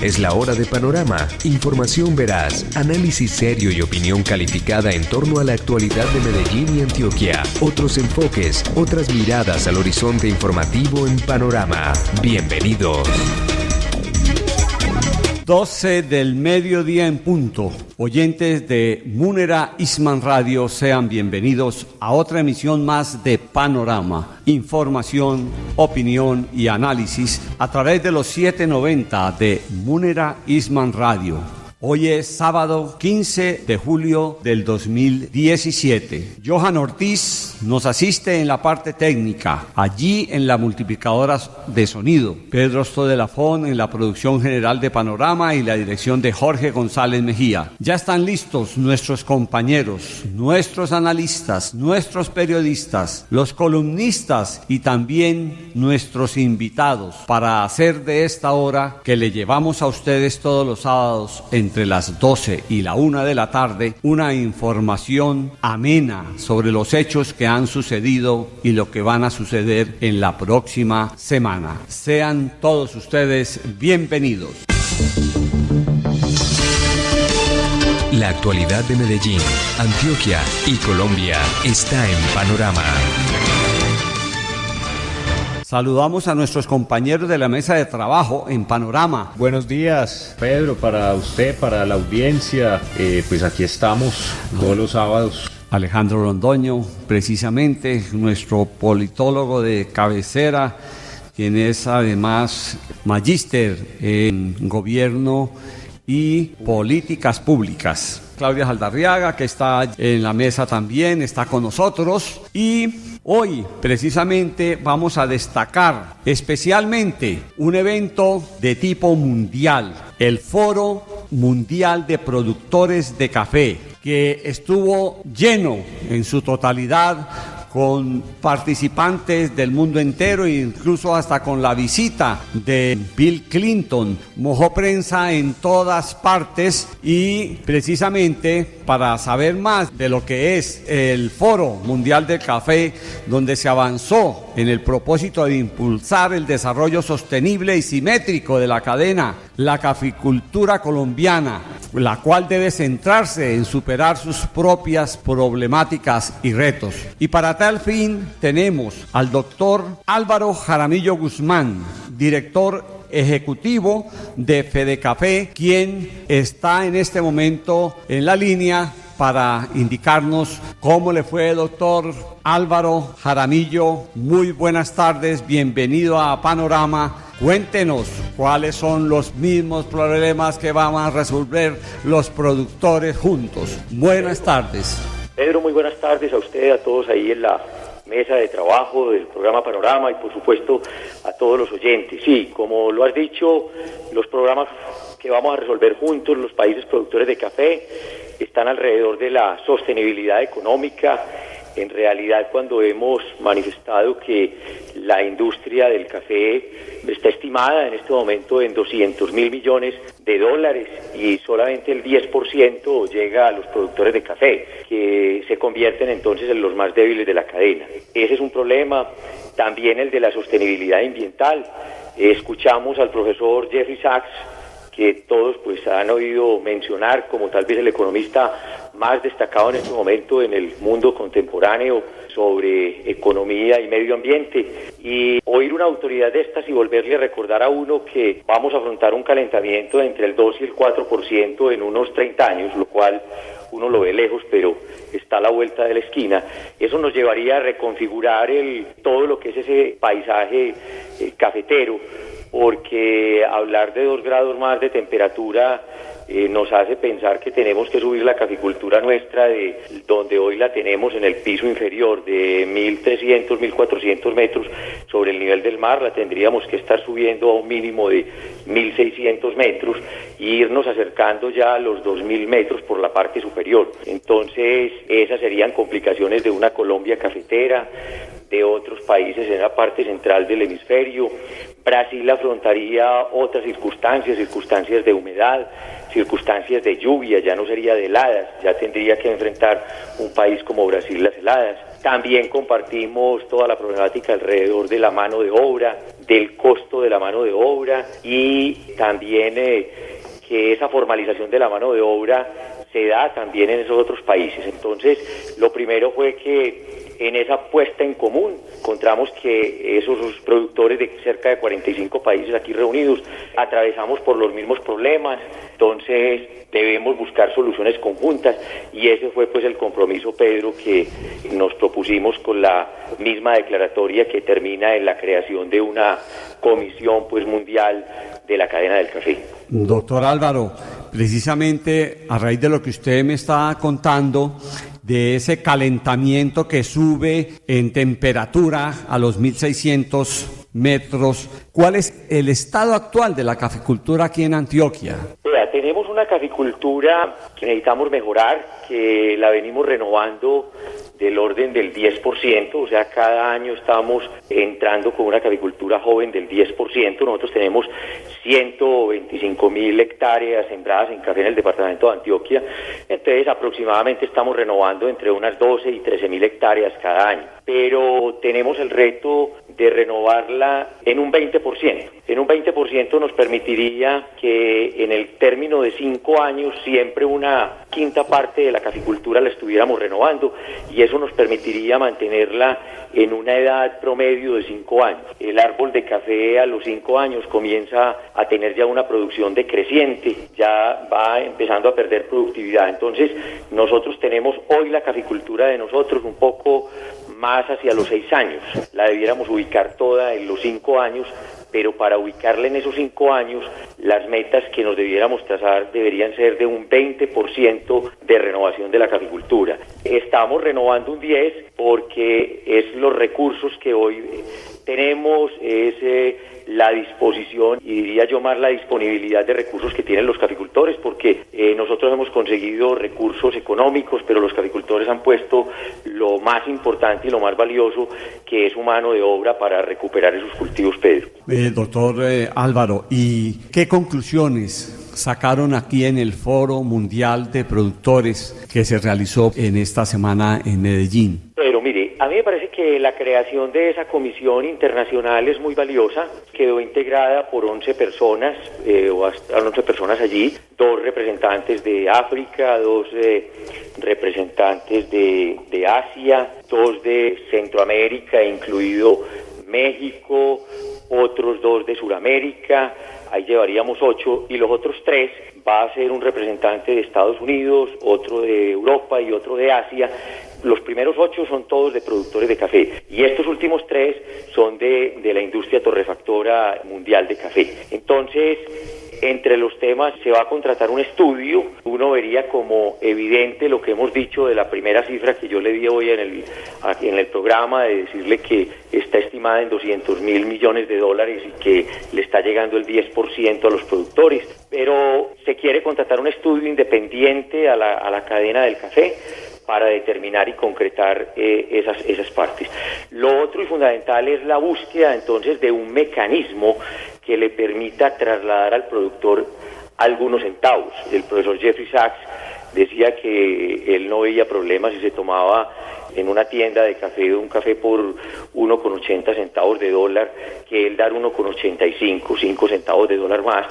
Es la hora de Panorama, información veraz, análisis serio y opinión calificada en torno a la actualidad de Medellín y Antioquia. Otros enfoques, otras miradas al horizonte informativo en Panorama. Bienvenidos. 12 del mediodía en punto. Oyentes de Munera Isman Radio, sean bienvenidos a otra emisión más de Panorama. Información, opinión y análisis a través de los 790 de Munera Isman Radio. Hoy es sábado 15 de julio del 2017. Johan Ortiz nos asiste en la parte técnica, allí en la multiplicadora de sonido. Pedro Stodelafón en la producción general de Panorama y la dirección de Jorge González Mejía. Ya están listos nuestros compañeros, nuestros analistas, nuestros periodistas, los columnistas y también nuestros invitados para hacer de esta hora que le llevamos a ustedes todos los sábados entre las 12 y la 1 de la tarde, una información amena sobre los hechos que han sucedido y lo que van a suceder en la próxima semana. Sean todos ustedes bienvenidos. La actualidad de Medellín, Antioquia y Colombia está en Panorama. Saludamos a nuestros compañeros de la mesa de trabajo en Panorama. Buenos días, Pedro, para usted, para la audiencia. Pues aquí estamos todos los sábados. Alejandro Londoño, precisamente nuestro politólogo de cabecera, quien es además magíster en gobierno y políticas públicas. Claudia Jaldarriaga, que está en la mesa también, está con nosotros. Y hoy, precisamente, vamos a destacar especialmente un evento de tipo mundial, el Foro Mundial de Productores de Café, que estuvo lleno en su totalidad con participantes del mundo entero e incluso hasta con la visita de Bill Clinton. Mojó prensa en todas partes y precisamente para saber más de lo que es el Foro Mundial del Café, donde se avanzó en el propósito de impulsar el desarrollo sostenible y simétrico de la cadena, la caficultura colombiana, la cual debe centrarse en superar sus propias problemáticas y retos. Y para tal fin tenemos al doctor Álvaro Jaramillo Guzmán, director ejecutivo de Fedecafé, quien está en este momento en la línea para indicarnos cómo le fue, doctor Álvaro Jaramillo. Muy buenas tardes, bienvenido a Panorama. Cuéntenos cuáles son los mismos problemas que van a resolver los productores juntos. Buenas tardes. Pedro, muy buenas tardes a usted, a todos ahí en la mesa de trabajo del programa Panorama y por supuesto a todos los oyentes. Sí, como lo has dicho, los programas que vamos a resolver juntos, los países productores de café, están alrededor de la sostenibilidad económica. En realidad, cuando hemos manifestado que la industria del café está estimada en este momento en $200.000 millones y solamente el 10% llega a los productores de café, que se convierten entonces en los más débiles de la cadena. Ese es un problema. También el de la sostenibilidad ambiental. Escuchamos al profesor Jeffrey Sachs, que todos pues han oído mencionar como tal vez el economista más destacado en este momento en el mundo contemporáneo sobre economía y medio ambiente, y oír una autoridad de estas y volverle a recordar a uno que vamos a afrontar un calentamiento de entre el 2 y el 4% en unos 30 años, lo cual uno lo ve lejos, pero está a la vuelta de la esquina. Eso nos llevaría a reconfigurar todo lo que es ese paisaje cafetero, porque hablar de 2 grados más de temperatura nos hace pensar que tenemos que subir la caficultura nuestra de donde hoy la tenemos en el piso inferior de 1.300, 1.400 metros sobre el nivel del mar, la tendríamos que estar subiendo a un mínimo de 1.600 metros e irnos acercando ya a los 2.000 metros por la parte superior. Entonces, esas serían complicaciones de una Colombia cafetera, de otros países en la parte central del hemisferio. Brasil afrontaría otras circunstancias de humedad, circunstancias de lluvia, ya no sería de heladas, ya tendría que enfrentar un país como Brasil las heladas. También compartimos toda la problemática alrededor de la mano de obra, del costo de la mano de obra y también que esa formalización de la mano de obra se da también en esos otros países. Entonces, lo primero fue que en esa puesta en común encontramos que esos productores de cerca de 45 países aquí reunidos atravesamos por los mismos problemas, entonces debemos buscar soluciones conjuntas y ese fue pues el compromiso, Pedro, que nos propusimos con la misma declaratoria que termina en la creación de una comisión pues mundial de la cadena del café. Doctor Álvaro, precisamente a raíz de lo que usted me está contando, de ese calentamiento que sube en temperatura a los 1600 metros, ¿cuál es el estado actual de la caficultura aquí en Antioquia? Tenemos una caficultura que necesitamos mejorar, que la venimos renovando del orden del 10%, o sea, cada año estamos entrando con una caficultura joven del 10%. Nosotros tenemos 125.000 hectáreas sembradas en café en el departamento de Antioquia, entonces aproximadamente estamos renovando entre unas 12 y 13.000 hectáreas cada año, pero tenemos el reto de renovarla en un 20%. En un 20% nos permitiría que en el término de 5 años siempre una quinta parte de la caficultura la estuviéramos renovando y eso nos permitiría mantenerla en una edad promedio de 5 años. El árbol de café a los 5 años comienza a tener ya una producción decreciente, ya va empezando a perder productividad. Entonces nosotros tenemos hoy la caficultura de nosotros un poco más hacia los 6 años. La debiéramos ubicar toda en los 5 años, pero para ubicarla en esos 5 años, las metas que nos debiéramos trazar deberían ser de un 20% de renovación de la caficultura. Estamos renovando un 10% porque es los recursos que hoy tenemos, es la disposición y diría yo más la disponibilidad de recursos que tienen los caficultores, porque nosotros hemos conseguido recursos económicos, pero los caficultores han puesto lo más importante y lo más valioso, que es su mano de obra para recuperar esos cultivos, Pedro. Doctor Álvaro, ¿y qué conclusiones sacaron aquí en el Foro Mundial de Productores que se realizó en esta semana en Medellín? Pero mire, a mí me parece que la creación de esa comisión internacional es muy valiosa. Quedó integrada por 11 personas, o hasta 11 personas allí, 2 representantes de África, 2 representantes de Asia, 2 de Centroamérica, incluido México, otros 2 de Sudamérica, ahí llevaríamos 8, y los otros 3 va a ser un representante de Estados Unidos, otro de Europa y otro de Asia. Los primeros 8 son todos de productores de café y estos últimos 3 son de la industria torrefactora mundial de café. Entonces, entre los temas se va a contratar un estudio. Uno vería como evidente lo que hemos dicho de la primera cifra que yo le di hoy en el programa, de decirle que está estimada en $200.000 millones y que le está llegando el 10% a los productores. Pero se quiere contratar un estudio independiente a la cadena del café para determinar y concretar esas partes. Lo otro y fundamental es la búsqueda entonces de un mecanismo que le permita trasladar al productor algunos centavos. El profesor Jeffrey Sachs decía que él no veía problemas si se tomaba en una tienda de café un café por 1,80 centavos de dólar, que él dar 1,85, 5 centavos de dólar más,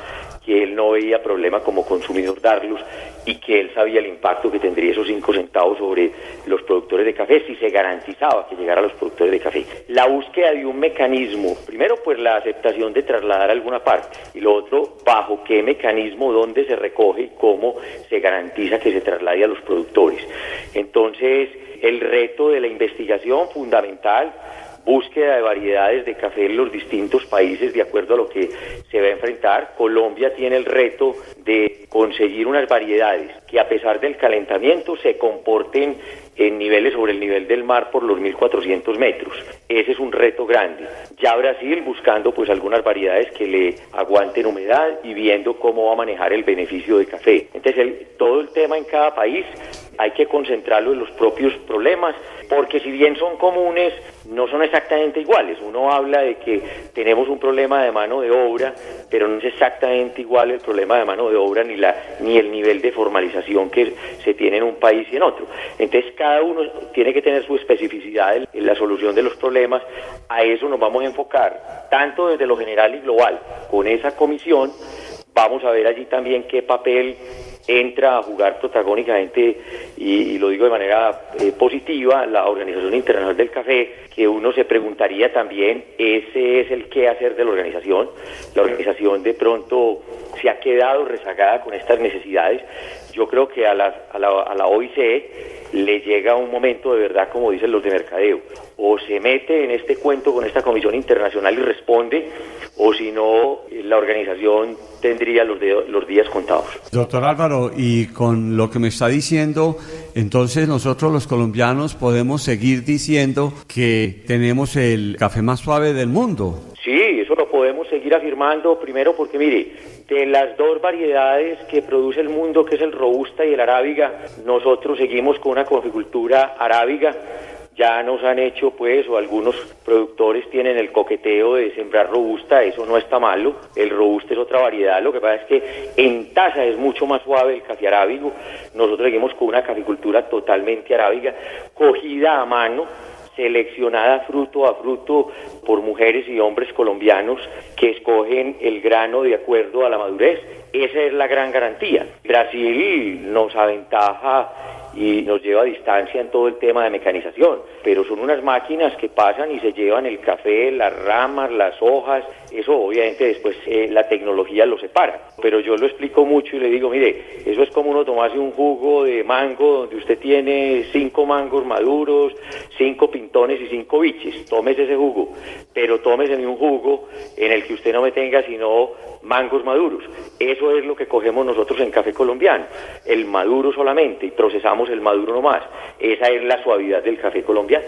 que él no veía problema como consumidor darlos y que él sabía el impacto que tendría esos 5 centavos sobre los productores de café si se garantizaba que llegara a los productores de café. La búsqueda de un mecanismo, primero pues la aceptación de trasladar alguna parte y lo otro, bajo qué mecanismo, dónde se recoge y cómo se garantiza que se traslade a los productores. Entonces, el reto de la investigación fundamental, búsqueda de variedades de café en los distintos países de acuerdo a lo que se va a enfrentar. Colombia tiene el reto de conseguir unas variedades que a pesar del calentamiento se comporten en niveles sobre el nivel del mar por los 1.400 metros. Ese es un reto grande. Ya Brasil buscando pues algunas variedades que le aguanten humedad y viendo cómo va a manejar el beneficio de café. Entonces todo el tema en cada país hay que concentrarlo en los propios problemas, porque si bien son comunes, no son exactamente iguales. Uno habla de que tenemos un problema de mano de obra, pero no es exactamente igual el problema de mano de obra ni el nivel de formalización que se tiene en un país y en otro. Entonces cada uno tiene que tener su especificidad en la solución de los problemas. A eso nos vamos a enfocar, tanto desde lo general y global. Con esa comisión vamos a ver allí también qué papel entra a jugar protagónicamente, y lo digo de manera positiva, la Organización Internacional del Café, que uno se preguntaría también, ese es el qué hacer de la organización. La organización de pronto se ha quedado rezagada con estas necesidades. Yo creo que a la OIC le llega un momento de verdad, como dicen los de mercadeo, o se mete en este cuento con esta comisión internacional y responde, o si no, la organización tendría los días contados. Doctor Álvaro, y con lo que me está diciendo, entonces nosotros los colombianos podemos seguir diciendo que tenemos el café más suave del mundo. Sí, eso lo podemos seguir afirmando, primero porque mire, de las dos variedades que produce el mundo, que es el robusta y el arábiga, nosotros seguimos con una caficultura arábiga. Ya nos han hecho, pues, o algunos productores tienen el coqueteo de sembrar robusta, eso no está malo. El robusta es otra variedad, lo que pasa es que en taza es mucho más suave el café arábigo. Nosotros seguimos con una caficultura totalmente arábiga, cogida a mano, seleccionada fruto a fruto por mujeres y hombres colombianos que escogen el grano de acuerdo a la madurez. Esa es la gran garantía. Brasil nos aventaja y nos lleva a distancia en todo el tema de mecanización, pero son unas máquinas que pasan y se llevan el café, las ramas, las hojas. Eso obviamente después la tecnología lo separa, pero yo lo explico mucho y le digo, mire, eso es como uno tomarse un jugo de mango donde usted tiene 5 mangos maduros, 5 pintones y 5 biches. Tómese ese jugo, pero tómese un jugo en el que usted no me tenga sino mangos maduros. Eso es lo que cogemos nosotros en café colombiano, el maduro solamente, y procesamos el maduro nomás. Esa es la suavidad del café colombiano.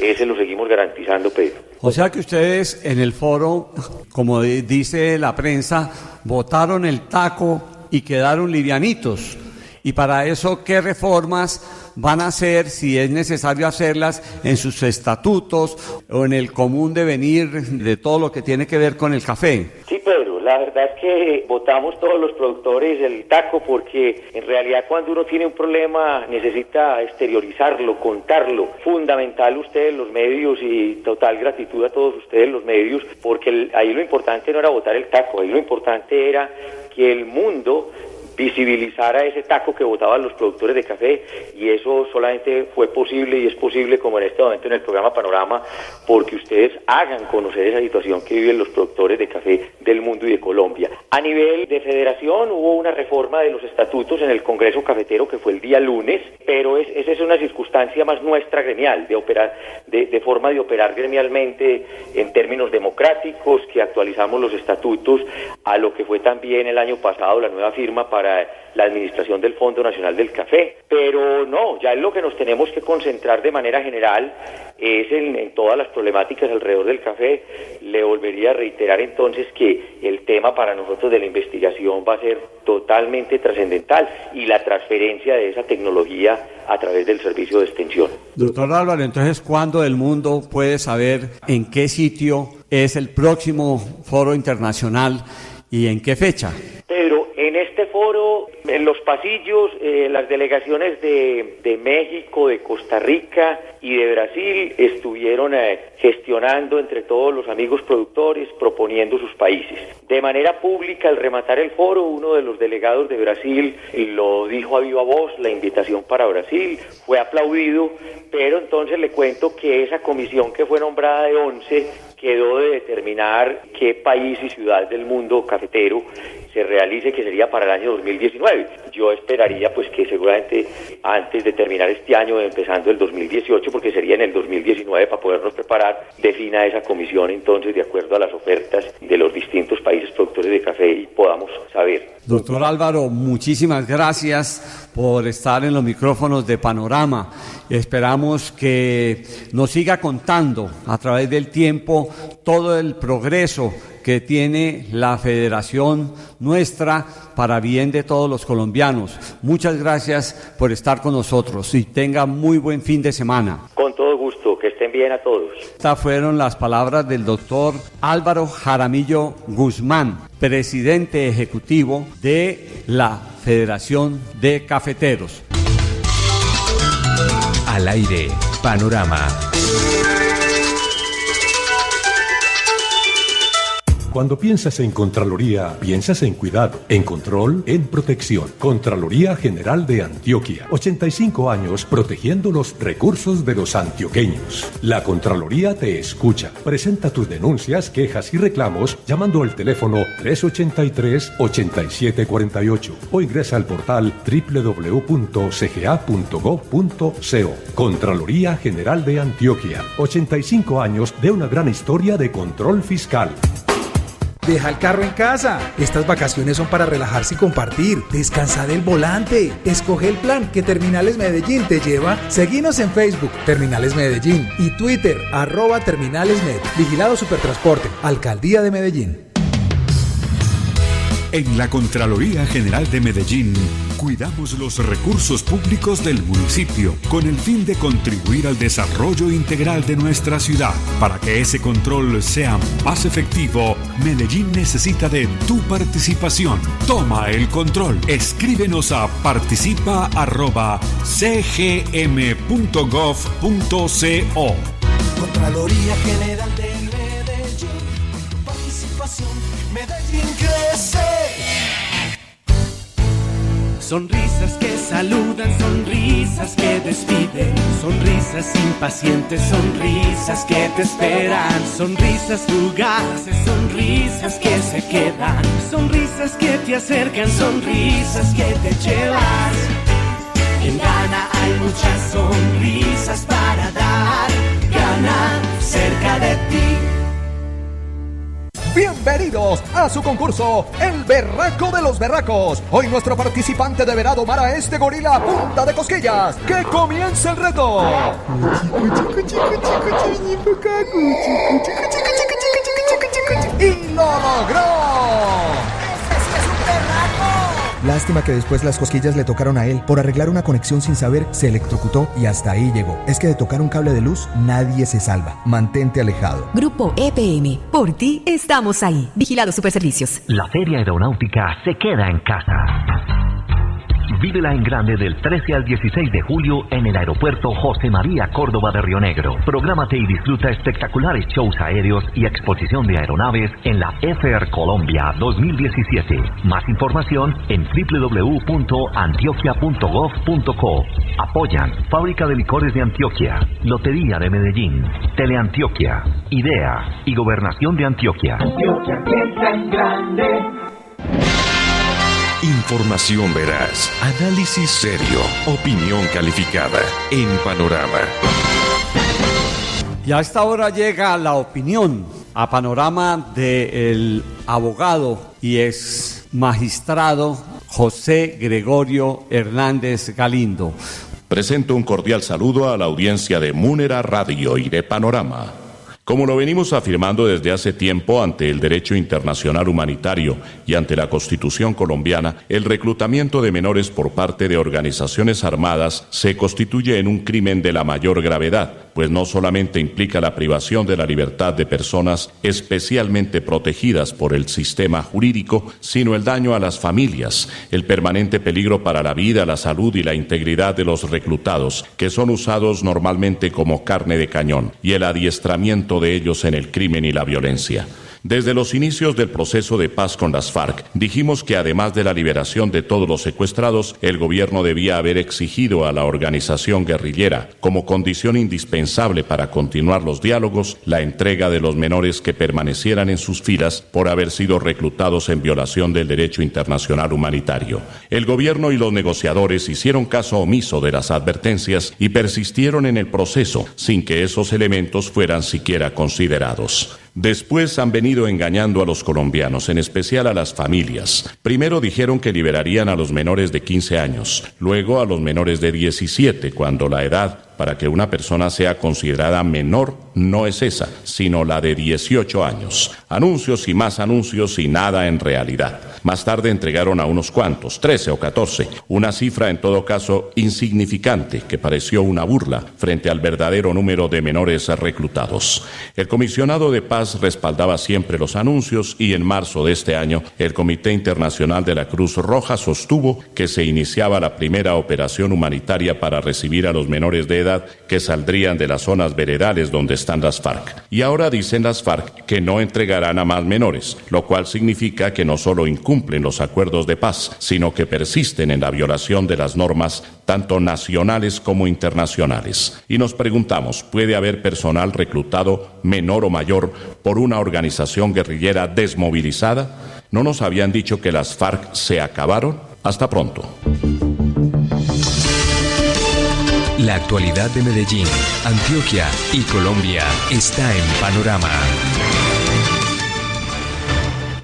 Ese lo seguimos garantizando, Pedro. O sea que ustedes en el foro, como dice la prensa, botaron el taco y quedaron livianitos. Y para eso, ¿qué reformas van a hacer, si es necesario hacerlas, en sus estatutos o en el común devenir de todo lo que tiene que ver con el café? Sí, Pedro, la verdad es que votamos todos los productores el taco porque en realidad cuando uno tiene un problema necesita exteriorizarlo, contarlo. Fundamental ustedes los medios, y total gratitud a todos ustedes los medios, porque ahí lo importante no era votar el taco, ahí lo importante era que el mundo visibilizara ese taco que votaban los productores de café, y eso solamente fue posible y es posible como en este momento en el programa Panorama, porque ustedes hagan conocer esa situación que viven los productores de café del mundo y de Colombia. A nivel de federación hubo una reforma de los estatutos en el Congreso Cafetero que fue el día lunes, pero esa es una circunstancia más nuestra gremial, de operar, de forma de operar gremialmente en términos democráticos, que actualizamos los estatutos a lo que fue también el año pasado la nueva firma para la administración del Fondo Nacional del Café. Pero no, ya en lo que nos tenemos que concentrar de manera general es en todas las problemáticas alrededor del café. Le volvería a reiterar entonces que el tema para nosotros de la investigación va a ser totalmente trascendental, y la transferencia de esa tecnología a través del servicio de extensión. Doctor Álvaro, entonces, ¿cuándo el mundo puede saber en qué sitio es el próximo foro internacional y en qué fecha? Pedro, en este foro, en los pasillos, las delegaciones de México, de Costa Rica y de Brasil estuvieron gestionando entre todos los amigos productores, proponiendo sus países. De manera pública, al rematar el foro, uno de los delegados de Brasil lo dijo a viva voz, la invitación para Brasil, fue aplaudido, pero entonces le cuento que esa comisión que fue nombrada de 11 quedó de determinar qué país y ciudad del mundo cafetero se realice, que sería para el año 2019. Yo esperaría pues que seguramente antes de terminar este año, empezando el 2018, porque sería en el 2019 para podernos preparar, defina esa comisión entonces de acuerdo a las ofertas de los distintos países productores de café y podamos saber. Doctor Álvaro, muchísimas gracias por estar en los micrófonos de Panorama. Esperamos que nos siga contando a través del tiempo todo el progreso que tiene la federación nuestra para bien de todos los colombianos. Muchas gracias por estar con nosotros y tengan muy buen fin de semana. Con todo gusto, que estén bien a todos. Estas fueron las palabras del doctor Álvaro Jaramillo Guzmán, presidente ejecutivo de la Federación de Cafeteros. Al aire, Panorama. Cuando piensas en Contraloría, piensas en cuidado, en control, en protección. Contraloría General de Antioquia. 85 años protegiendo los recursos de los antioqueños. La Contraloría te escucha. Presenta tus denuncias, quejas y reclamos llamando al teléfono 383-8748 o ingresa al portal www.cga.gov.co. Contraloría General de Antioquia. 85 años de una gran historia de control fiscal. Deja el carro en casa. Estas vacaciones son para relajarse y compartir. Descansa del volante. Escoge el plan que Terminales Medellín te lleva. Seguinos en Facebook, Terminales Medellín, y Twitter, @terminalesmed. Vigilado Supertransporte, Alcaldía de Medellín. En la Contraloría General de Medellín, cuidamos los recursos públicos del municipio con el fin de contribuir al desarrollo integral de nuestra ciudad. Para que ese control sea más efectivo, Medellín necesita de tu participación. Toma el control. Escríbenos a participa@cgm.gov.co. Contraloría General de Medellín. Participación. Medellín crece. Sonrisas que saludan, sonrisas que despiden, sonrisas impacientes, sonrisas que te esperan, sonrisas fugaces, sonrisas que se quedan, sonrisas que te acercan, sonrisas que te llevas. En Gana hay muchas sonrisas para dar, Gana cerca de ti. Bienvenidos a su concurso, El Berraco de los Berracos. Hoy nuestro participante deberá domar a este gorila a punta de cosquillas. ¡Que comience el reto! ¡Y lo logró! Lástima que después las cosquillas le tocaron a él. Por arreglar una conexión sin saber, se electrocutó y hasta ahí llegó. Es que de tocar un cable de luz, nadie se salva. Mantente alejado. Grupo EPM. Por ti estamos ahí. Vigilado Superservicios. La Feria Aeronáutica se queda en casa. Vívela en grande del 13 al 16 de julio en el aeropuerto José María Córdoba de Río Negro. Prográmate y disfruta espectaculares shows aéreos y exposición de aeronaves en la FR Colombia 2017. Más información en www.antioquia.gov.co. Apoyan Fábrica de Licores de Antioquia, Lotería de Medellín, Teleantioquia, IDEA y Gobernación de Antioquia. Antioquia piensa en grande. Información veraz, análisis serio, opinión calificada en Panorama. Y a esta hora llega la opinión a Panorama del abogado y ex magistrado José Gregorio Hernández Galindo. Presento un cordial saludo a la audiencia de Múnera Radio y de Panorama. Como lo venimos afirmando desde hace tiempo ante el derecho internacional humanitario y ante la Constitución colombiana, el reclutamiento de menores por parte de organizaciones armadas se constituye en un crimen de la mayor gravedad, pues no solamente implica la privación de la libertad de personas especialmente protegidas por el sistema jurídico, sino el daño a las familias, el permanente peligro para la vida, la salud y la integridad de los reclutados, que son usados normalmente como carne de cañón, y el adiestramiento de ellos en el crimen y la violencia. Desde los inicios del proceso de paz con las FARC, dijimos que además de la liberación de todos los secuestrados, el gobierno debía haber exigido a la organización guerrillera, como condición indispensable para continuar los diálogos, la entrega de los menores que permanecieran en sus filas por haber sido reclutados en violación del derecho internacional humanitario. El gobierno y los negociadores hicieron caso omiso de las advertencias y persistieron en el proceso, sin que esos elementos fueran siquiera considerados. Después han venido engañando a los colombianos, en especial a las familias. Primero dijeron que liberarían a los menores de 15 años, luego a los menores de 17, cuando la edad para que una persona sea considerada menor no es esa, sino la de 18 años. Anuncios y más anuncios y nada en realidad. Más tarde entregaron a unos cuantos, 13 o 14, una cifra en todo caso insignificante que pareció una burla frente al verdadero número de menores reclutados. El comisionado de paz respaldaba siempre los anuncios y en marzo de este año el Comité Internacional de la Cruz Roja sostuvo que se iniciaba la primera operación humanitaria para recibir a los menores de edad que saldrían de las zonas veredales donde están las FARC. Y ahora dicen las FARC que no entregarán a más menores, lo cual significa que no solo incumplen los acuerdos de paz, sino que persisten en la violación de las normas tanto nacionales como internacionales. Y nos preguntamos, ¿puede haber personal reclutado menor o mayor por una organización guerrillera desmovilizada? ¿No nos habían dicho que las FARC se acabaron? Hasta pronto. La actualidad de Medellín, Antioquia y Colombia está en Panorama.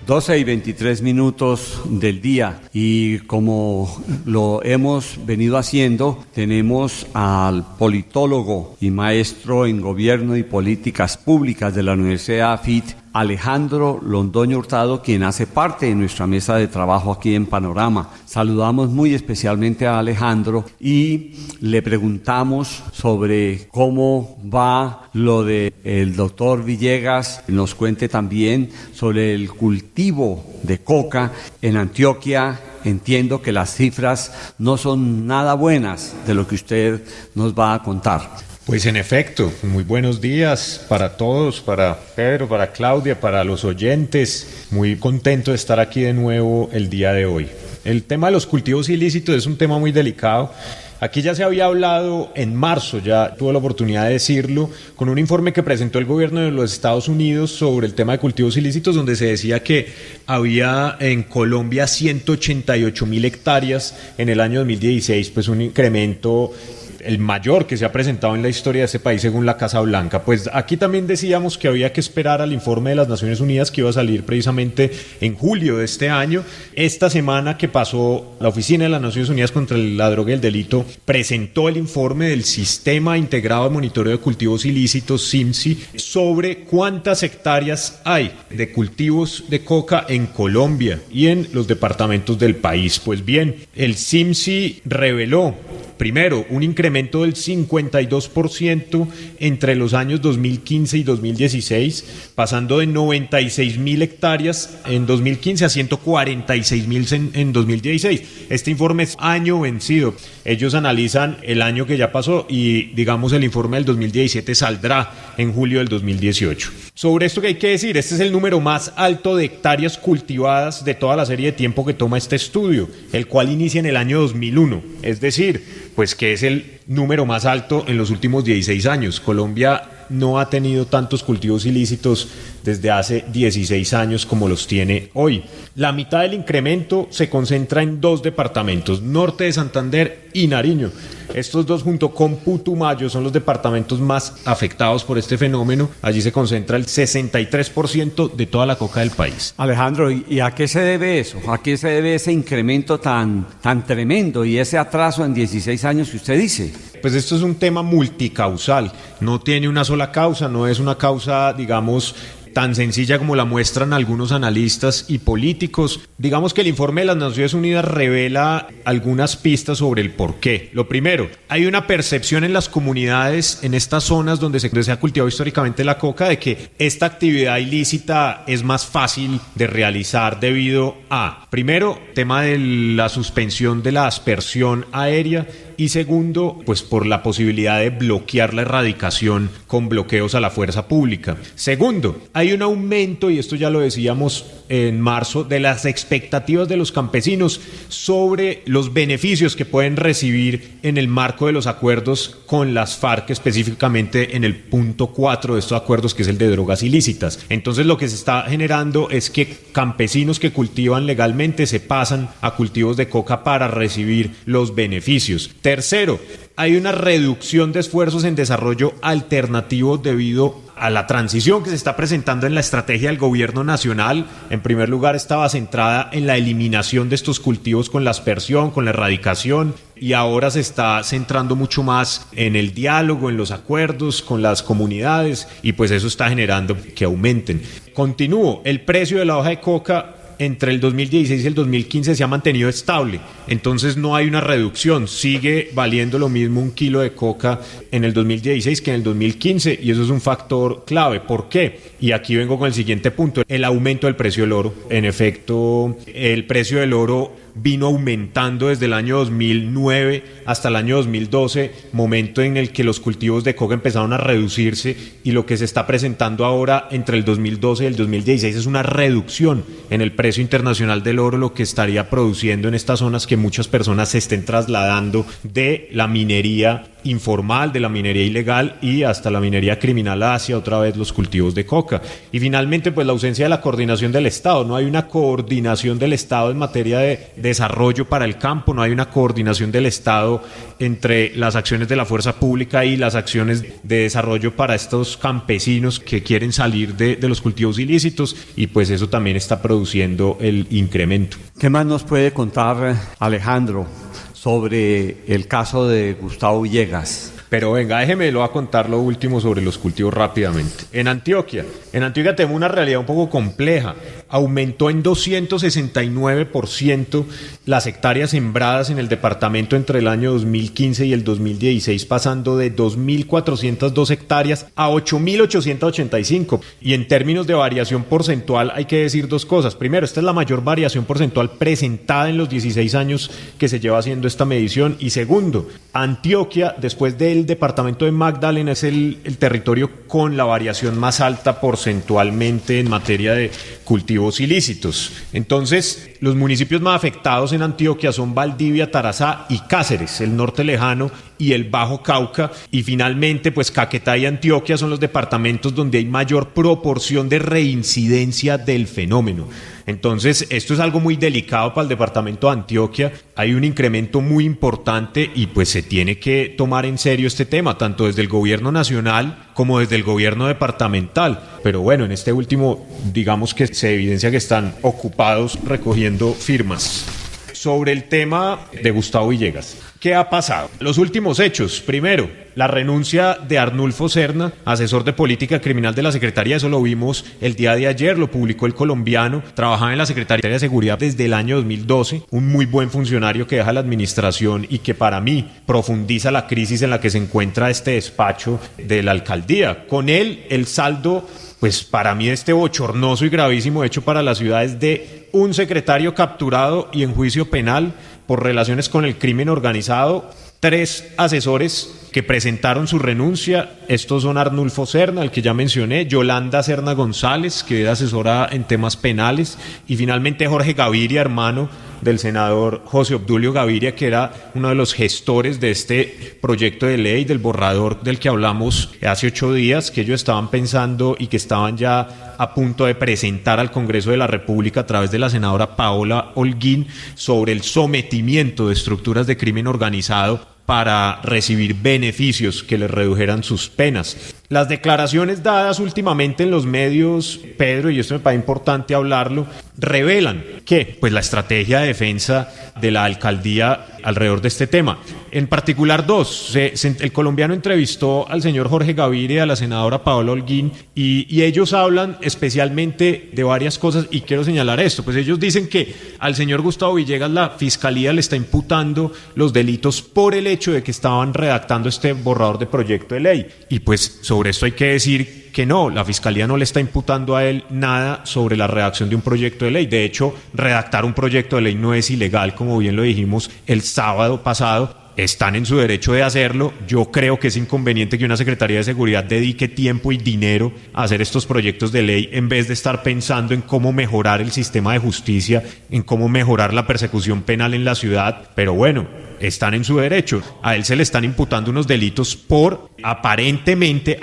12:23 del día, y como lo hemos venido haciendo, tenemos al politólogo y maestro en Gobierno y Políticas Públicas de la Universidad AFIT, Alejandro Londoño Hurtado, quien hace parte de nuestra mesa de trabajo aquí en Panorama. Saludamos muy especialmente a Alejandro y le preguntamos sobre cómo va lo de el doctor Villegas. Nos cuente también sobre el cultivo de coca en Antioquia. Entiendo que las cifras no son nada buenas de lo que usted nos va a contar. Pues en efecto, muy buenos días para todos, para Pedro, para Claudia, para los oyentes. Muy contento de estar aquí de nuevo el día de hoy. El tema de los cultivos ilícitos es un tema muy delicado. Aquí ya se había hablado en marzo, ya tuve la oportunidad de decirlo, con un informe que presentó el gobierno de los Estados Unidos sobre el tema de cultivos ilícitos, donde se decía que había en Colombia 188.000 hectáreas en el año 2016, pues un incremento el mayor que se ha presentado en la historia de este país según la Casa Blanca. Pues aquí también decíamos que había que esperar al informe de las Naciones Unidas que iba a salir precisamente en julio de este año. Esta semana que pasó, la Oficina de las Naciones Unidas contra la Droga y el Delito presentó el informe del Sistema Integrado de Monitoreo de Cultivos Ilícitos, SIMCI, sobre cuántas hectáreas hay de cultivos de coca en Colombia y en los departamentos del país. Pues bien, el SIMCI reveló primero un incremento del 52% entre los años 2015 y 2016, pasando de 96.000 hectáreas en 2015 a 146.000 en 2016. Este informe es año vencido. Ellos analizan el año que ya pasó y, digamos, el informe del 2017 saldrá en julio del 2018. Sobre esto que hay que decir, este es el número más alto de hectáreas cultivadas de toda la serie de tiempo que toma este estudio, el cual inicia en el año 2001, es decir, pues que es el número más alto en los últimos 16 años. Colombia no ha tenido tantos cultivos ilícitos desde hace 16 años como los tiene hoy. La mitad del incremento se concentra en dos departamentos, Norte de Santander y Nariño. Estos dos, junto con Putumayo, son los departamentos más afectados por este fenómeno. Allí se concentra el 63% de toda la coca del país. Alejandro, ¿y a qué se debe eso? ¿A qué se debe ese incremento tan tremendo y ese atraso en 16 años que usted dice? Pues esto es un tema multicausal. No tiene una sola causa, no es una causa, digamos, tan sencilla como la muestran algunos analistas y políticos. Digamos que el informe de las Naciones Unidas revela algunas pistas sobre el porqué. Lo primero, hay una percepción en las comunidades, en estas zonas donde se ha cultivado históricamente la coca, de que esta actividad ilícita es más fácil de realizar debido a, primero, tema de la suspensión de la aspersión aérea, y segundo, pues por la posibilidad de bloquear la erradicación con bloqueos a la fuerza pública. Segundo, hay un aumento, y esto ya lo decíamos en marzo, de las expectativas de los campesinos sobre los beneficios que pueden recibir en el marco de los acuerdos con las FARC, específicamente en el punto 4 de estos acuerdos, que es el de drogas ilícitas. Entonces lo que se está generando es que campesinos que cultivan legalmente se pasan a cultivos de coca para recibir los beneficios. Tercero, hay una reducción de esfuerzos en desarrollo alternativo debido a la transición que se está presentando en la estrategia del gobierno nacional. En primer lugar, estaba centrada en la eliminación de estos cultivos con la aspersión, con la erradicación, y ahora se está centrando mucho más en el diálogo, en los acuerdos con las comunidades, y pues eso está generando que aumenten. Continúo, el precio de la hoja de coca entre el 2016 y el 2015 se ha mantenido estable, entonces no hay una reducción, sigue valiendo lo mismo un kilo de coca en el 2016 que en el 2015, y eso es un factor clave. ¿Por qué? Y aquí vengo con el siguiente punto, el aumento del precio del oro. En efecto, el precio del oro vino aumentando desde el año 2009 hasta el año 2012, momento en el que los cultivos de coca empezaron a reducirse, y lo que se está presentando ahora entre el 2012 y el 2016 es una reducción en el precio internacional del oro, lo que estaría produciendo en estas zonas que muchas personas se estén trasladando de la minería informal, de la minería ilegal y hasta la minería criminal hacia otra vez los cultivos de coca. Y finalmente, pues la ausencia de la coordinación del Estado. No hay una coordinación del Estado en materia de desarrollo para el campo, no hay una coordinación del Estado entre las acciones de la fuerza pública y las acciones de desarrollo para estos campesinos que quieren salir de los cultivos ilícitos, y pues eso también está produciendo el incremento. ¿Qué más nos puede contar Alejandro sobre el caso de Gustavo Villegas? Pero venga, déjeme lo a contar lo último sobre los cultivos rápidamente. En Antioquia tenemos una realidad un poco compleja. Aumentó en 269% las hectáreas sembradas en el departamento entre el año 2015 y el 2016, pasando de 2.402 hectáreas a 8.885. Y en términos de variación porcentual hay que decir dos cosas. Primero, esta es la mayor variación porcentual presentada en los 16 años que se lleva haciendo esta medición. Y segundo, Antioquia, después del departamento de Magdalena, es el territorio con la variación más alta porcentualmente en materia de cultivos ilícitos. Entonces, los municipios más afectados en Antioquia son Valdivia, Tarazá y Cáceres, el norte lejano y el Bajo Cauca, y finalmente pues Caquetá y Antioquia son los departamentos donde hay mayor proporción de reincidencia del fenómeno. Entonces, esto es algo muy delicado para el departamento de Antioquia. Hay un incremento muy importante y pues se tiene que tomar en serio este tema, tanto desde el gobierno nacional como desde el gobierno departamental. Pero bueno, en este último, digamos que se evidencia que están ocupados recogiendo firmas. Sobre el tema de Gustavo Villegas, ¿qué ha pasado? Los últimos hechos. Primero, la renuncia de Arnulfo Serna, asesor de política criminal de la Secretaría. Eso lo vimos el día de ayer, lo publicó El Colombiano. Trabajaba en la Secretaría de Seguridad desde el año 2012. Un muy buen funcionario que deja la administración y que para mí profundiza la crisis en la que se encuentra este despacho de la alcaldía. Con él, el saldo, pues para mí bochornoso y gravísimo hecho para la ciudad es de un secretario capturado y en juicio penal por relaciones con el crimen organizado, 3 asesores que presentaron su renuncia. Estos son Arnulfo Serna, el que ya mencioné, Yolanda Serna González, que era asesora en temas penales, y finalmente Jorge Gaviria, hermano del senador José Obdulio Gaviria, que era uno de los gestores de este proyecto de ley, del borrador del que hablamos hace 8 días, que ellos estaban pensando y que estaban ya a punto de presentar al Congreso de la República a través de la senadora Paola Holguín sobre el sometimiento de estructuras de crimen organizado para recibir beneficios que les redujeran sus penas. Las declaraciones dadas últimamente en los medios, Pedro, y esto me parece importante hablarlo, revelan que pues la estrategia de defensa de la alcaldía alrededor de este tema. En particular 2, el Colombiano entrevistó al señor Jorge Gaviria, a la senadora Paola Holguín, y ellos hablan especialmente de varias cosas, y quiero señalar esto. Pues ellos dicen que al señor Gustavo Villegas la Fiscalía le está imputando los delitos por el hecho de que estaban redactando este borrador de proyecto de ley, y pues sobre esto hay que decir que no, la Fiscalía no le está imputando a él nada sobre la redacción de un proyecto de ley. De hecho, redactar un proyecto de ley no es ilegal, como bien lo dijimos el sábado pasado. Están en su derecho de hacerlo. Yo creo que es inconveniente que una Secretaría de Seguridad dedique tiempo y dinero a hacer estos proyectos de ley en vez de estar pensando en cómo mejorar el sistema de justicia, en cómo mejorar la persecución penal en la ciudad. Pero bueno, están en su derecho. A él se le están imputando unos delitos por aparentemente,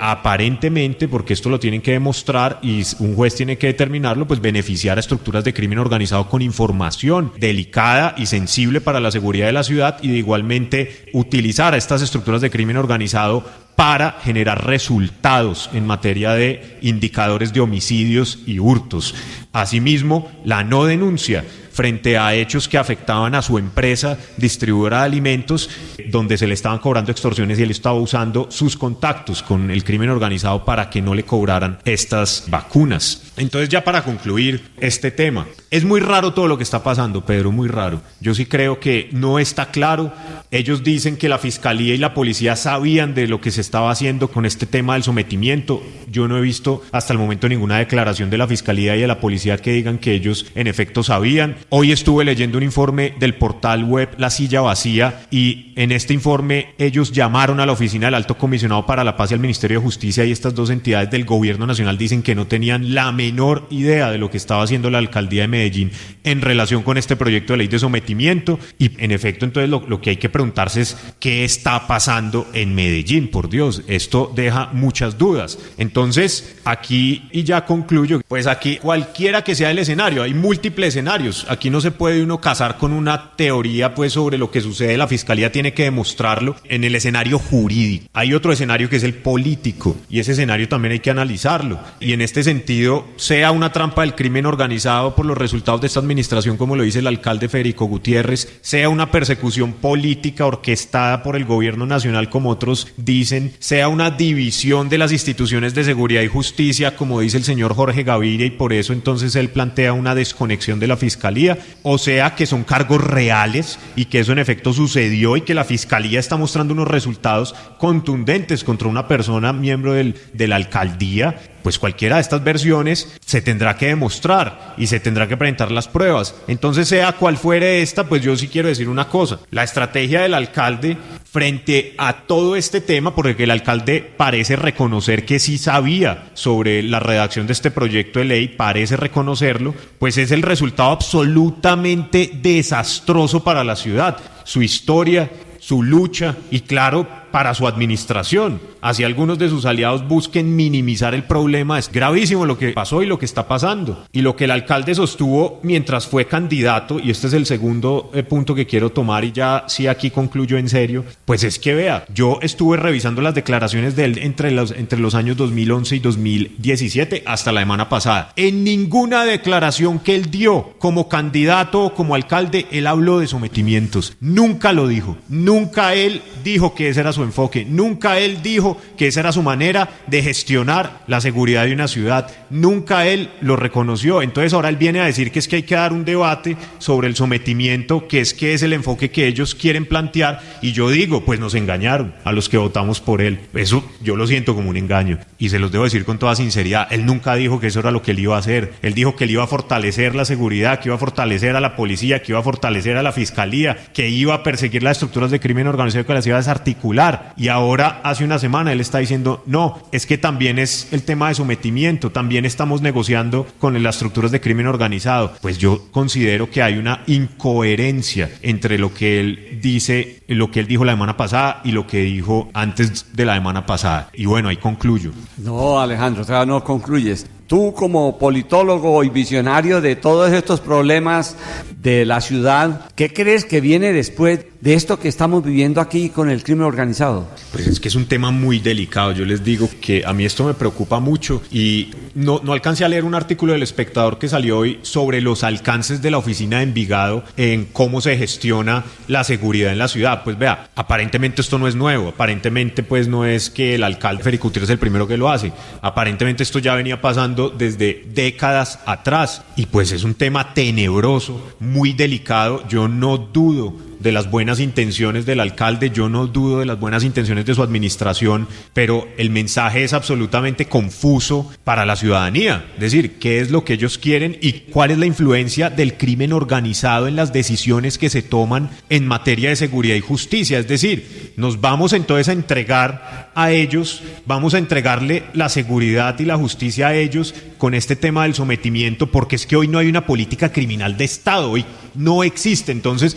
porque esto lo tienen que demostrar y un juez tiene que determinarlo, pues beneficiar a estructuras de crimen organizado con información delicada y sensible para la seguridad de la ciudad, y de igualmente utilizar a estas estructuras de crimen organizado para generar resultados en materia de indicadores de homicidios y hurtos. Asimismo, la no denuncia frente a hechos que afectaban a su empresa distribuidora de alimentos, donde se le estaban cobrando extorsiones y él estaba usando sus contactos con el crimen organizado para que no le cobraran estas vacunas. Entonces, ya para concluir este tema, es muy raro todo lo que está pasando, Pedro, muy raro. Yo sí creo que no está claro. Ellos dicen que la fiscalía y la policía sabían de lo que se estaba haciendo con este tema del sometimiento. Yo no he visto hasta el momento ninguna declaración de la fiscalía y de la policía que digan que ellos en efecto sabían. Hoy estuve leyendo un informe del portal web La Silla Vacía, y en este informe ellos llamaron a la oficina del Alto Comisionado para la Paz y al Ministerio de Justicia, y estas dos entidades del gobierno nacional dicen que no tenían la menor idea de lo que estaba haciendo la alcaldía de Medellín en relación con este proyecto de ley de sometimiento. Y en efecto, entonces lo que hay que preguntarse es ¿qué está pasando en Medellín? Por Dios, esto deja muchas dudas. Entonces, aquí, y ya concluyo, pues aquí cualquiera que sea el escenario, hay múltiples escenarios. Aquí no se puede uno casar con una teoría pues sobre lo que sucede. La fiscalía tiene que demostrarlo en el escenario jurídico. Hay otro escenario que es el político, y ese escenario también hay que analizarlo. Y en este sentido, sea una trampa del crimen organizado por los resultados de esta administración, como lo dice el alcalde Federico Gutiérrez, sea una persecución política orquestada por el gobierno nacional, como otros dicen, sea una división de las instituciones de seguridad y justicia, como dice el señor Jorge Gaviria, y por eso entonces él plantea una desconexión de la fiscalía, o sea que son cargos reales y que eso en efecto sucedió y que la fiscalía está mostrando unos resultados contundentes contra una persona miembro de la alcaldía. Pues cualquiera de estas versiones se tendrá que demostrar y se tendrá que presentar las pruebas. Entonces, sea cual fuere esta, pues yo sí quiero decir una cosa. La estrategia del alcalde frente a todo este tema, porque el alcalde parece reconocer que sí sabía sobre la redacción de este proyecto de ley, parece reconocerlo, pues es el resultado absolutamente desastroso para la ciudad. Su historia, su lucha y, claro, para su administración. Así algunos de sus aliados busquen minimizar el problema. Es gravísimo lo que pasó y lo que está pasando. Y lo que el alcalde sostuvo mientras fue candidato, y este es el segundo punto que quiero tomar, y ya sí aquí concluyo en serio, pues es que vea, yo estuve revisando las declaraciones de él entre los años 2011 y 2017 hasta la semana pasada. En ninguna declaración que él dio como candidato o como alcalde, él habló de sometimientos. Nunca lo dijo. Nunca él dijo que ese era su enfoque. Nunca él dijo que esa era su manera de gestionar la seguridad de una ciudad. Nunca él lo reconoció. Entonces ahora él viene a decir que es que hay que dar un debate sobre el sometimiento, que es el enfoque que ellos quieren plantear, y yo digo, pues nos engañaron a los que votamos por él. Eso yo lo siento como un engaño, y se los debo decir con toda sinceridad. Él nunca dijo que eso era lo que él iba a hacer. Él dijo que él iba a fortalecer la seguridad, que iba a fortalecer a la policía, que iba a fortalecer a la fiscalía, que iba a perseguir las estructuras de crimen organizado que las iba a desarticular. Y ahora, hace una semana, él está diciendo, no, es que también es el tema de sometimiento, también estamos negociando con las estructuras de crimen organizado. Pues yo considero que hay una incoherencia entre lo que él dice, lo que él dijo la semana pasada y lo que dijo antes de la semana pasada. Y bueno, ahí concluyo. No, Alejandro, o sea, no concluyes. Tú, como politólogo y visionario de todos estos problemas de la ciudad, ¿qué crees que viene después de esto que estamos viviendo aquí con el crimen organizado? Pues es que es un tema muy delicado. Yo les digo que a mí esto me preocupa mucho, y no alcancé a leer un artículo del Espectador que salió hoy sobre los alcances de la oficina de Envigado en cómo se gestiona la seguridad en la ciudad. Pues vea, aparentemente esto no es nuevo, aparentemente pues no es que el alcalde Federico Gutiérrez es el primero que lo hace, aparentemente esto ya venía pasando desde décadas atrás, y pues es un tema tenebroso, muy delicado. Yo no dudo de las buenas intenciones del alcalde, yo no dudo de las buenas intenciones de su administración, pero el mensaje es absolutamente confuso para la ciudadanía. Es decir, ¿qué es lo que ellos quieren y cuál es la influencia del crimen organizado en las decisiones que se toman en materia de seguridad y justicia? Es decir, nos vamos entonces a entregar a ellos, vamos a entregarle la seguridad y la justicia a ellos con este tema del sometimiento, porque es que hoy no hay una política criminal de Estado, hoy no existe. Entonces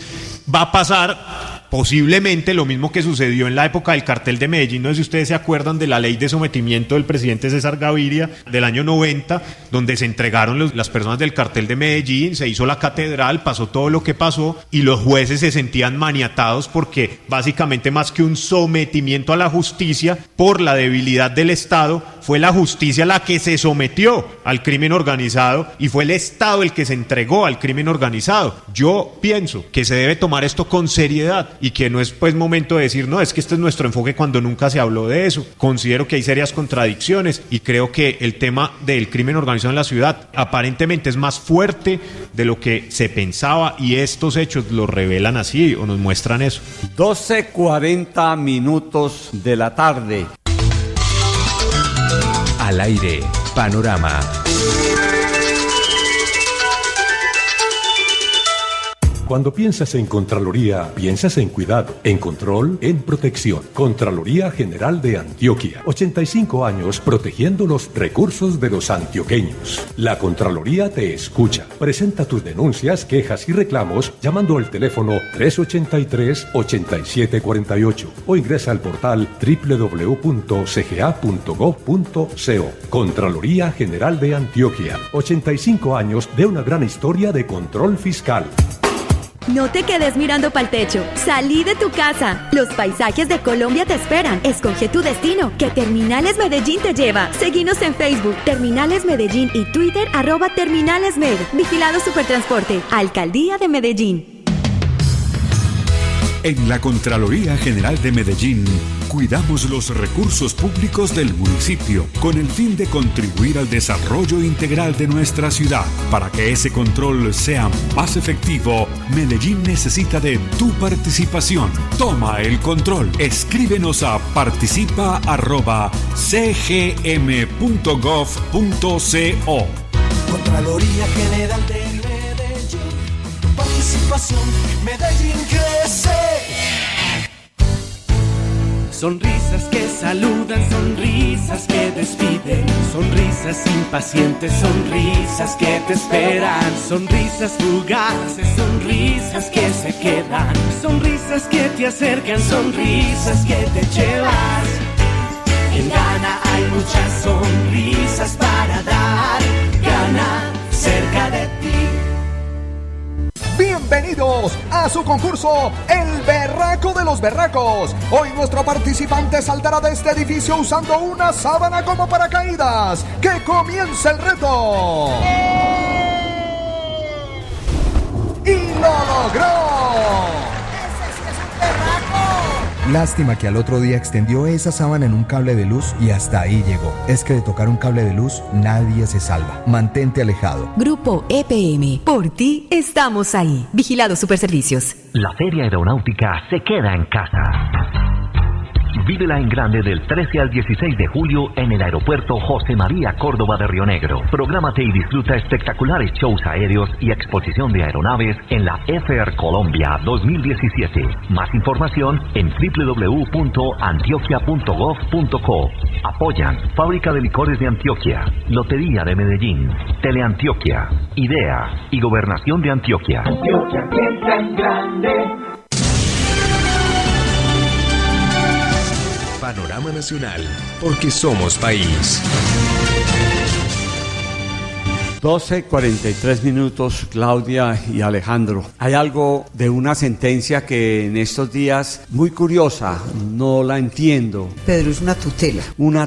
va a pasar posiblemente lo mismo que sucedió en la época del cartel de Medellín. No sé si ustedes se acuerdan de la ley de sometimiento del presidente César Gaviria del año 90, donde se entregaron las personas del cartel de Medellín, se hizo la catedral, pasó todo lo que pasó y los jueces se sentían maniatados porque básicamente más que un sometimiento a la justicia por la debilidad del Estado, fue la justicia la que se sometió al crimen organizado y fue el Estado el que se entregó al crimen organizado. Yo pienso que se debe tomar esto con seriedad y que no es pues momento de decir, no, es que este es nuestro enfoque cuando nunca se habló de eso. Considero que hay serias contradicciones y creo que el tema del crimen organizado en la ciudad aparentemente es más fuerte de lo que se pensaba y estos hechos lo revelan así o nos muestran eso. 12:40 minutos de la tarde. Al aire, Panorama. Cuando piensas en Contraloría, piensas en cuidado, en control, en protección. Contraloría General de Antioquia. 85 años protegiendo los recursos de los antioqueños. La Contraloría te escucha. Presenta tus denuncias, quejas y reclamos llamando al teléfono 383-8748 o ingresa al portal www.cga.gov.co. Contraloría General de Antioquia. 85 años de una gran historia de control fiscal. No te quedes mirando pa'l techo. Salí de tu casa. Los paisajes de Colombia te esperan. Escoge tu destino, que Terminales Medellín te lleva. Seguinos en Facebook, Terminales Medellín y Twitter, @TerminalesMed. Vigilado Supertransporte, Alcaldía de Medellín. En la Contraloría General de Medellín, cuidamos los recursos públicos del municipio con el fin de contribuir al desarrollo integral de nuestra ciudad. Para que ese control sea más efectivo, Medellín necesita de tu participación. Toma el control. Escríbenos a participa@cgm.gov.co. Contraloría General de Medellín, tu participación, Medellín crece. Sonrisas que saludan, sonrisas que despiden, sonrisas impacientes, sonrisas que te esperan, sonrisas fugaces, sonrisas que se quedan, sonrisas que te acercan, sonrisas que te llevas. En Gana hay muchas sonrisas para dar, Gana cerca de ti. Bienvenidos a su concurso El Berraco de los Berracos. Hoy nuestro participante saltará de este edificio usando una sábana como paracaídas. ¡Que comience el reto! ¡Y lo logró! Lástima que al otro día extendió esa sábana en un cable de luz y hasta ahí llegó. Es que de tocar un cable de luz nadie se salva. Mantente alejado. Grupo EPM. Por ti estamos ahí. Vigilado Superservicios. La Feria Aeronáutica se queda en casa. Vívela en grande del 13 al 16 de julio en el aeropuerto José María Córdoba de Río Negro. Prográmate y disfruta espectaculares shows aéreos y exposición de aeronaves en la FR Colombia 2017. Más información en www.antioquia.gov.co. Apoyan Fábrica de Licores de Antioquia, Lotería de Medellín, Teleantioquia, IDEA y Gobernación de Antioquia. Antioquia piensa en grande. Panorama Nacional, porque somos país. 12:43 minutos, Claudia y Alejandro. Hay algo de una sentencia que en estos días, muy curiosa, no la entiendo. Pedro, es una tutela. Una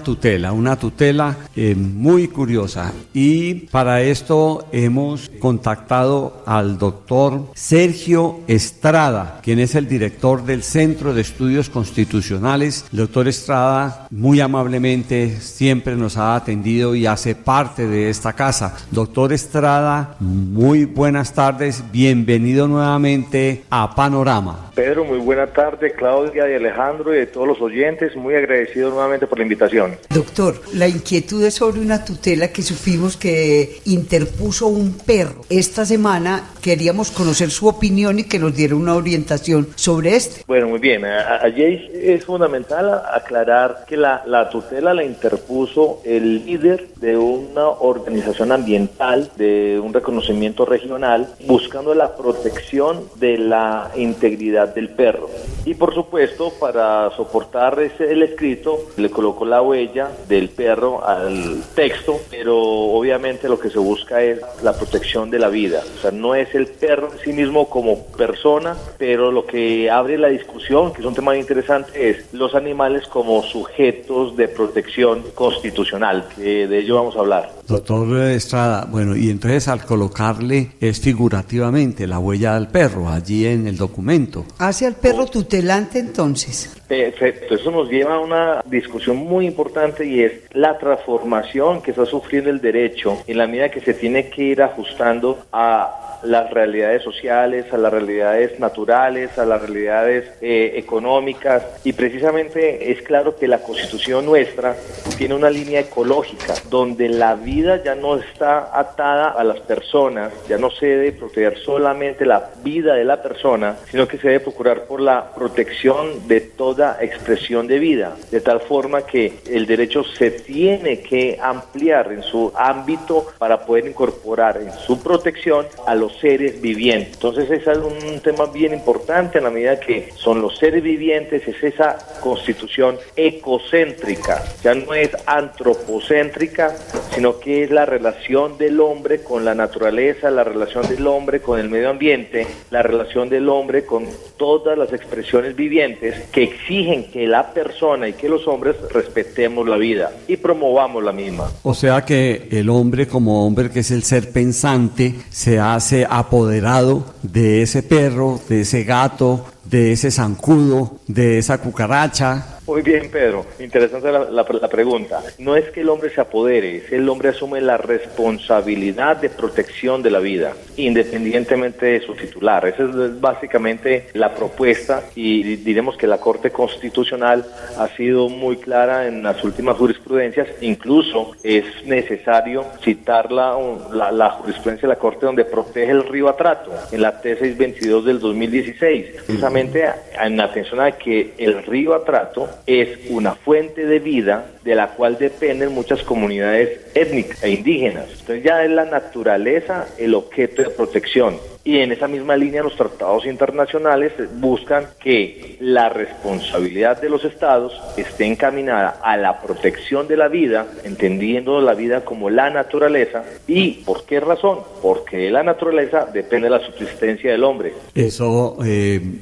tutela muy curiosa. Y para esto hemos contactado al doctor Sergio Estrada, quien es el director del Centro de Estudios Constitucionales. El doctor Estrada, muy amablemente, siempre nos ha atendido y hace parte de esta casa. Doctor Estrada, muy buenas tardes, bienvenido nuevamente a Panorama. Pedro, muy buena tarde, Claudia y Alejandro y de todos los oyentes, muy agradecido nuevamente por la invitación. Doctor, la inquietud es sobre una tutela que supimos que interpuso un perro. Esta semana queríamos conocer su opinión y que nos diera una orientación sobre este. Bueno, muy bien, allí es fundamental aclarar que la tutela la interpuso el líder de una organización ambiental ambiental, de un reconocimiento regional, buscando la protección de la integridad del perro. Y por supuesto, para soportar el escrito, le colocó la huella del perro al texto, pero obviamente lo que se busca es la protección de la vida. O sea, no es el perro en sí mismo como persona, pero lo que abre la discusión, que es un tema muy interesante, es los animales como sujetos de protección constitucional, que de ello vamos a hablar. Doctor Estrada, bueno, y entonces al colocarle es figurativamente la huella del perro allí en el documento. ¿Hace al perro tutelante entonces? Perfecto, eso nos lleva a una discusión muy importante y es la transformación que está sufriendo el derecho en la medida que se tiene que ir ajustando a las realidades sociales, a las realidades naturales, a las realidades económicas, y precisamente es claro que la Constitución nuestra tiene una línea ecológica donde la vida ya no está atada a las personas, ya no se debe proteger solamente la vida de la persona, sino que se debe procurar por la protección de toda expresión de vida, de tal forma que el derecho se tiene que ampliar en su ámbito para poder incorporar en su protección a los seres vivientes. Entonces es un tema bien importante en la medida que son los seres vivientes, es esa constitución ecocéntrica, ya no es antropocéntrica, sino que es la relación del hombre con la naturaleza, la relación del hombre con el medio ambiente, la relación del hombre con todas las expresiones vivientes que exigen que la persona y que los hombres respetemos la vida y promovamos la misma. O sea que el hombre como hombre, que es el ser pensante, se hace apoderado de ese perro, de ese gato, de ese zancudo, de esa cucaracha. Muy bien, Pedro, interesante la pregunta. No es que el hombre se apodere, es el hombre asume la responsabilidad de protección de la vida, independientemente de su titular. Esa es básicamente la propuesta, y diremos que la Corte Constitucional ha sido muy clara en las últimas jurisprudencias. Incluso es necesario citar la jurisprudencia de la Corte donde protege el río Atrato, en la T622 del 2016, precisamente en atención a que el río Atrato es una fuente de vida de la cual dependen muchas comunidades étnicas e indígenas. Entonces ya es la naturaleza el objeto de protección. Y en esa misma línea los tratados internacionales buscan que la responsabilidad de los estados esté encaminada a la protección de la vida, entendiendo la vida como la naturaleza. ¿Y por qué razón? Porque de la naturaleza depende la subsistencia del hombre. Eso,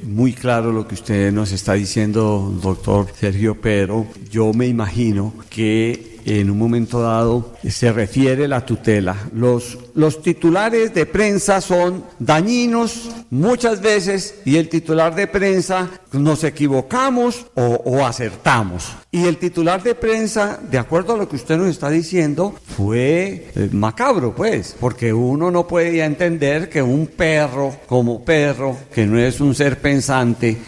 muy claro lo que usted nos está diciendo, doctor Sergio, pero yo me imagino que en un momento dado se refiere la tutela. Los titulares de prensa son dañinos muchas veces, y el titular de prensa nos equivocamos o acertamos. Y el titular de prensa, de acuerdo a lo que usted nos está diciendo, fue macabro, pues, porque uno no podía entender que un perro, como perro, que no es un ser pensante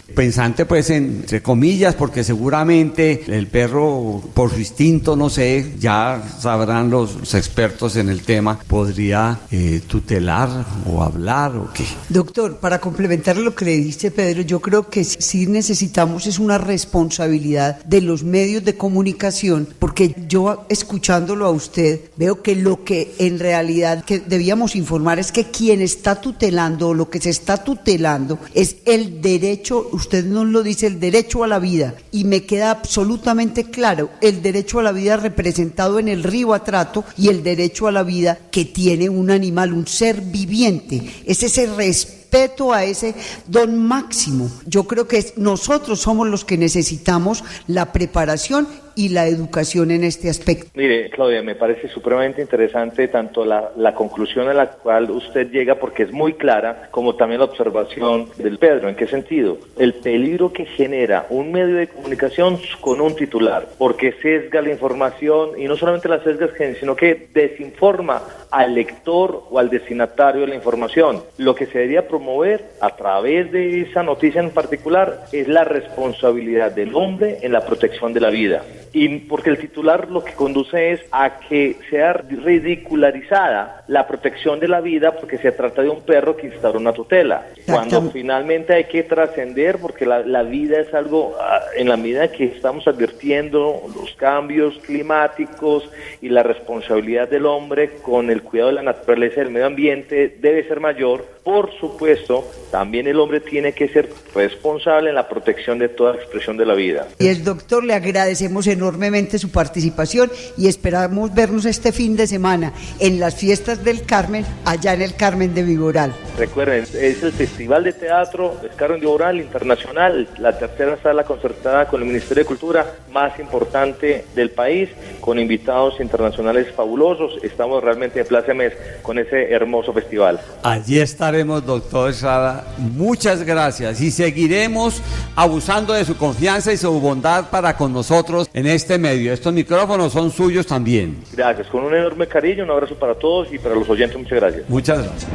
pues entre comillas, porque seguramente el perro por su instinto, no sé, ya sabrán los expertos en el tema, podría tutelar o hablar o qué. Doctor, para complementar lo que le dice Pedro, yo creo que sí necesitamos es una responsabilidad de los medios de comunicación, porque yo escuchándolo a usted veo que lo que en realidad que debíamos informar es que quien está tutelando, o lo que se está tutelando, es el derecho, usted nos lo dice, el derecho a la vida, y me queda absolutamente claro, el derecho a la vida representado en el río Atrato y el derecho a la vida que tiene un animal, un ser viviente, es ese respeto a ese don máximo. Yo creo que nosotros somos los que necesitamos la preparación y la educación en este aspecto. Mire, Claudia, me parece supremamente interesante tanto la conclusión a la cual usted llega, porque es muy clara, como también la observación del Pedro. ¿En qué sentido? El peligro que genera un medio de comunicación con un titular, porque sesga la información, y no solamente la sesga, sino que desinforma al lector o al destinatario de la información. Lo que se debería promover a través de esa noticia en particular es la responsabilidad del hombre en la protección de la vida. Y porque el titular lo que conduce es a que sea ridicularizada la protección de la vida porque se trata de un perro que instauró una tutela. Cuando finalmente hay que trascender, porque la vida es algo, en la medida que estamos advirtiendo los cambios climáticos y la responsabilidad del hombre con el cuidado de la naturaleza y del medio ambiente debe ser mayor. Por supuesto, también el hombre tiene que ser responsable en la protección de toda expresión de la vida. Y el doctor, le agradecemos enormemente su participación y esperamos vernos este fin de semana en las fiestas del Carmen, allá en el Carmen de Viboral. Recuerden, es el Festival de Teatro del Carmen de Viboral Internacional, la tercera sala concertada con el Ministerio de Cultura más importante del país, con invitados internacionales fabulosos. Estamos realmente de plácemes con ese hermoso festival. Allí estaremos, doctor Estrada. Muchas gracias y seguiremos abusando de su confianza y su bondad para con nosotros en este medio. Estos micrófonos son suyos también. Gracias, con un enorme cariño, un abrazo para todos y para los oyentes, muchas gracias. Muchas gracias.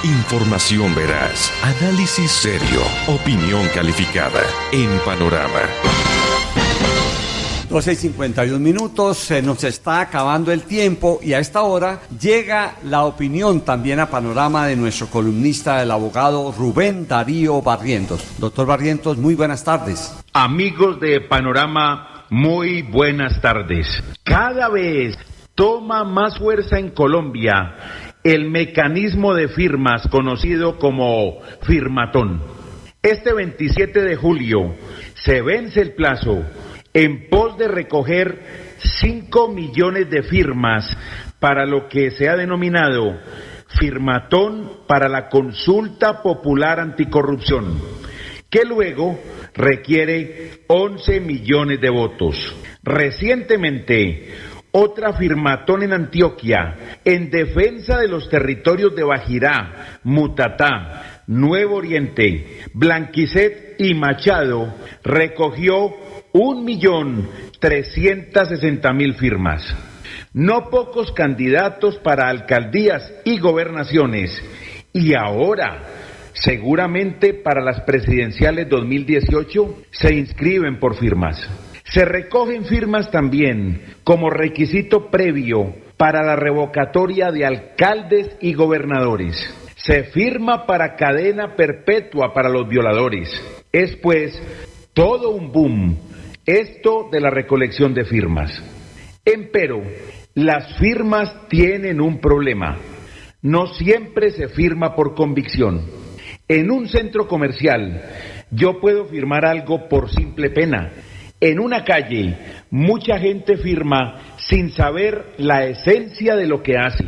Información veraz, análisis serio, opinión calificada en Panorama. 12:51, se nos está acabando el tiempo y a esta hora llega la opinión también a Panorama de nuestro columnista, el abogado Rubén Darío Barrientos. Doctor Barrientos, muy buenas tardes. Amigos de Panorama, muy buenas tardes. Cada vez toma más fuerza en Colombia el mecanismo de firmas conocido como firmatón. Este 27 de julio se vence el plazo en pos de recoger 5 millones de firmas para lo que se ha denominado firmatón para la consulta popular anticorrupción, que luego requiere 11 millones de votos. Recientemente, otra firmatón en Antioquia en defensa de los territorios de Bajirá, Mutatá, Nuevo Oriente, Blanquicet y Machado recogió 1.360.000 firmas. No pocos candidatos para alcaldías y gobernaciones, y ahora seguramente para las presidenciales 2018, se inscriben por firmas. Se recogen firmas también como requisito previo para la revocatoria de alcaldes y gobernadores. Se firma para cadena perpetua para los violadores. Es pues todo un boom esto de la recolección de firmas. Empero, las firmas tienen un problema. No siempre se firma por convicción. En un centro comercial, yo puedo firmar algo por simple pena. En una calle, mucha gente firma sin saber la esencia de lo que hace.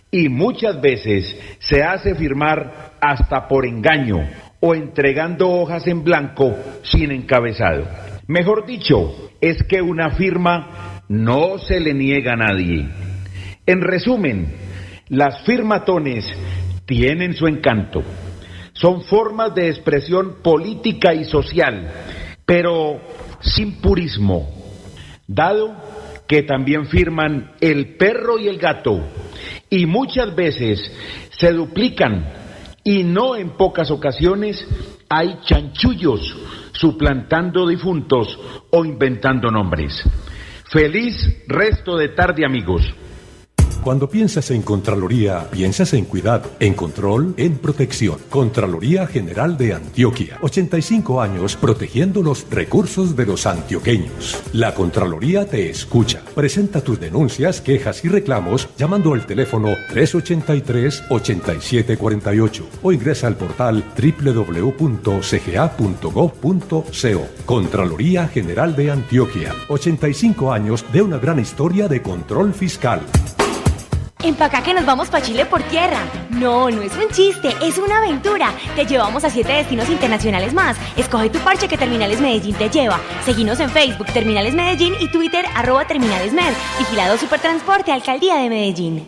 Y muchas veces se hace firmar hasta por engaño o entregando hojas en blanco sin encabezado. Mejor dicho, es que una firma no se le niega a nadie. En resumen, las firmatones tienen su encanto. Son formas de expresión política y social, pero sin purismo, dado que también firman el perro y el gato, y muchas veces se duplican, y no en pocas ocasiones hay chanchullos suplantando difuntos o inventando nombres. Feliz resto de tarde, amigos. Cuando piensas en Contraloría, piensas en cuidado, en control, en protección. Contraloría General de Antioquia. 85 años protegiendo los recursos de los antioqueños. La Contraloría te escucha. Presenta tus denuncias, quejas y reclamos llamando al teléfono 383-8748 o ingresa al portal www.cga.gov.co. Contraloría General de Antioquia. 85 años de una gran historia de control fiscal. Empaca que nos vamos pa' Chile por tierra. No, no es un chiste, es una aventura. Te llevamos a 7 destinos internacionales más. Escoge tu parche que Terminales Medellín te lleva. Seguinos en Facebook, Terminales Medellín, y Twitter, @terminalesmed. Vigilado Supertransporte, Alcaldía de Medellín.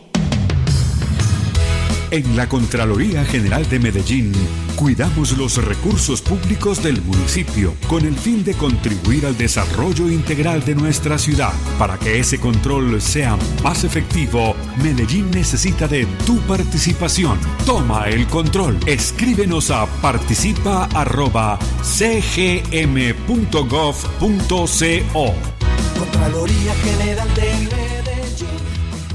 En la Contraloría General de Medellín, Cuidamos los recursos públicos del municipio con el fin de contribuir al desarrollo integral de nuestra ciudad. Para que ese control sea más efectivo, Medellín necesita de tu participación. Toma el control. Escríbenos a participa@cgm.gov.co. Contraloría General de Medellín.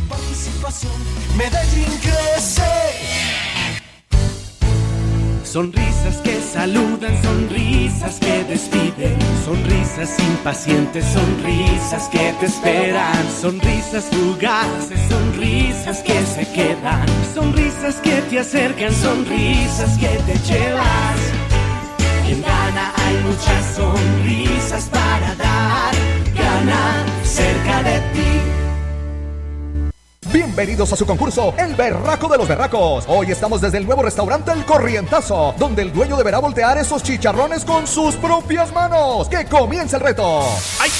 Participación. Medellín crece. Sonrisas que saludan, sonrisas que despiden, sonrisas impacientes, sonrisas que te esperan, sonrisas fugaces, sonrisas que se quedan, sonrisas que te acercan, sonrisas que te llevas. Quien gana, hay muchas sonrisas para dar, gana cerca de ti. Bienvenidos a su concurso, El Berraco de los Berracos. Hoy estamos desde el nuevo restaurante El Corrientazo, donde el dueño deberá voltear esos chicharrones con sus propias manos. ¡Que comience el reto! ¡Ay!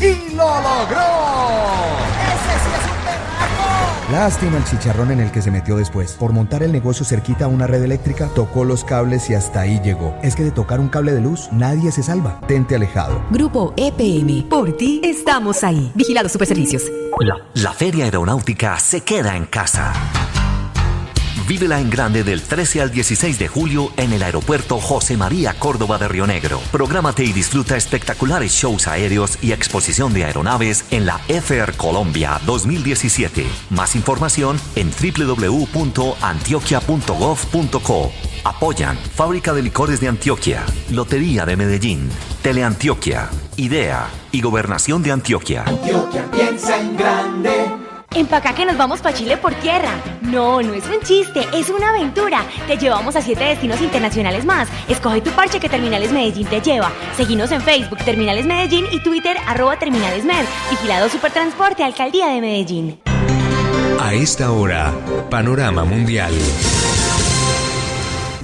¡Y lo logró! ¡Ese sí es un berraco! Lástima el chicharrón en el que se metió después. Por montar el negocio cerquita a una red eléctrica, tocó los cables y hasta ahí llegó. Es que de tocar un cable de luz, nadie se salva. Tente alejado. Grupo EPM. Por ti estamos ahí. Vigilados Superservicios. La Feria Aeronáutica se queda en casa. Vívela en grande del 13 al 16 de julio en el aeropuerto José María Córdoba de Río Negro. Prográmate y disfruta espectaculares shows aéreos y exposición de aeronaves en la FR Colombia 2017. Más información en www.antioquia.gov.co. Apoyan Fábrica de Licores de Antioquia, Lotería de Medellín, Teleantioquia, IDEA y Gobernación de Antioquia. Antioquia piensa en grande. Empaca que nos vamos pa' Chile por tierra. No, no es un chiste, es una aventura. Te llevamos a 7 destinos internacionales más. Escoge tu parche que Terminales Medellín te lleva. Seguinos en Facebook, Terminales Medellín, y Twitter, @terminalesmed. Vigilado Supertransporte, Alcaldía de Medellín. A esta hora, Panorama Mundial.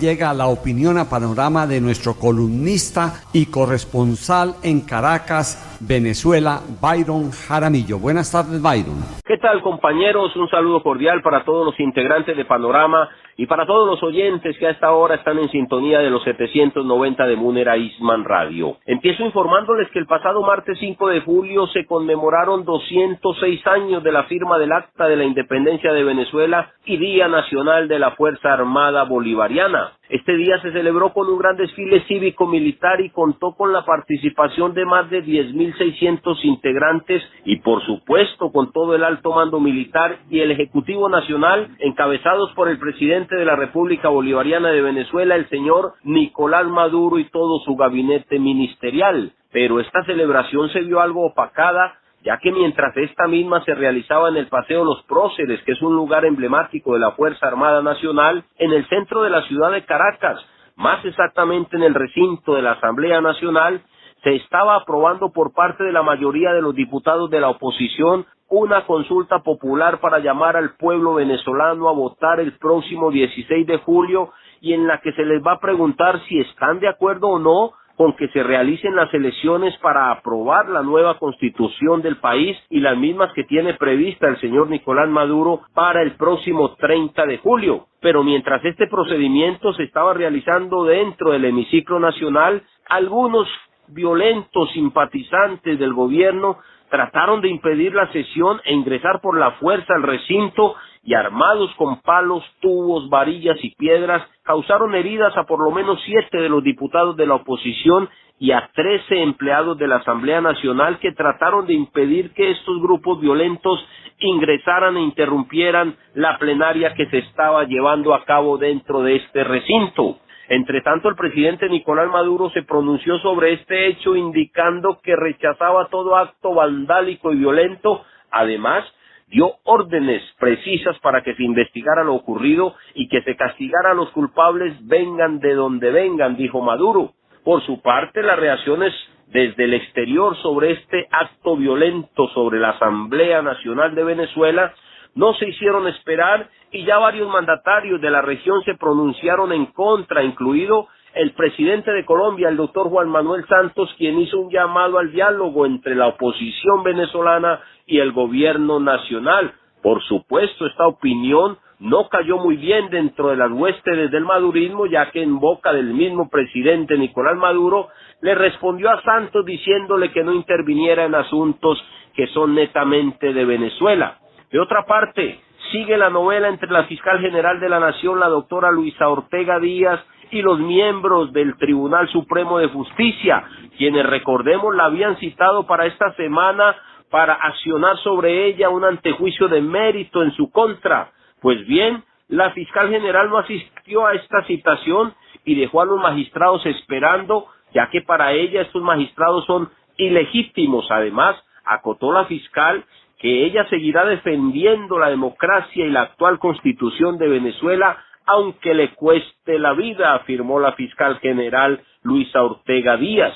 Llega la opinión a Panorama de nuestro columnista y corresponsal en Caracas, Venezuela, Byron Jaramillo. Buenas tardes, Byron. ¿Qué tal, compañeros? Un saludo cordial para todos los integrantes de Panorama y para todos los oyentes que a esta hora están en sintonía de los 790 de Munera Eastman Radio. Empiezo informándoles que el pasado martes 5 de julio se conmemoraron 206 años de la firma del Acta de la Independencia de Venezuela y Día Nacional de la Fuerza Armada Bolivariana. Este día se celebró con un gran desfile cívico-militar y contó con la participación de más de 10.600 integrantes y, por supuesto, con todo el alto mando militar y el Ejecutivo Nacional, encabezados por el presidente de la República Bolivariana de Venezuela, el señor Nicolás Maduro, y todo su gabinete ministerial. Pero esta celebración se vio algo opacada, ya que mientras esta misma se realizaba en el Paseo Los Próceres, que es un lugar emblemático de la Fuerza Armada Nacional, en el centro de la ciudad de Caracas, más exactamente en el recinto de la Asamblea Nacional, se estaba aprobando por parte de la mayoría de los diputados de la oposición una consulta popular para llamar al pueblo venezolano a votar el próximo 16 de julio y en la que se les va a preguntar si están de acuerdo o no con que se realicen las elecciones para aprobar la nueva constitución del país y las mismas que tiene prevista el señor Nicolás Maduro para el próximo 30 de julio. Pero mientras este procedimiento se estaba realizando dentro del hemiciclo nacional, algunos violentos simpatizantes del gobierno trataron de impedir la sesión e ingresar por la fuerza al recinto y, armados con palos, tubos, varillas y piedras, causaron heridas a por lo menos 7 de los diputados de la oposición y a 13 empleados de la Asamblea Nacional, que trataron de impedir que estos grupos violentos ingresaran e interrumpieran la plenaria que se estaba llevando a cabo dentro de este recinto. Entre tanto, el presidente Nicolás Maduro se pronunció sobre este hecho, indicando que rechazaba todo acto vandálico y violento. Además, dio órdenes precisas para que se investigara lo ocurrido y que se castigara a los culpables, vengan de donde vengan, dijo Maduro. Por su parte, las reacciones desde el exterior sobre este acto violento sobre la Asamblea Nacional de Venezuela no se hicieron esperar y ya varios mandatarios de la región se pronunciaron en contra, incluido el presidente de Colombia, el doctor Juan Manuel Santos, quien hizo un llamado al diálogo entre la oposición venezolana y el gobierno nacional. Por supuesto, esta opinión no cayó muy bien dentro de las huestes del madurismo, ya que en boca del mismo presidente Nicolás Maduro le respondió a Santos diciéndole que no interviniera en asuntos que son netamente de Venezuela. De otra parte, sigue la novela entre la fiscal general de la Nación, la doctora Luisa Ortega Díaz, y los miembros del Tribunal Supremo de Justicia, quienes, recordemos, la habían citado para esta semana para accionar sobre ella un antejuicio de mérito en su contra. Pues bien, la fiscal general no asistió a esta citación y dejó a los magistrados esperando, ya que para ella estos magistrados son ilegítimos. Además, acotó la fiscal que ella seguirá defendiendo la democracia y la actual Constitución de Venezuela, aunque le cueste la vida, afirmó la fiscal general Luisa Ortega Díaz.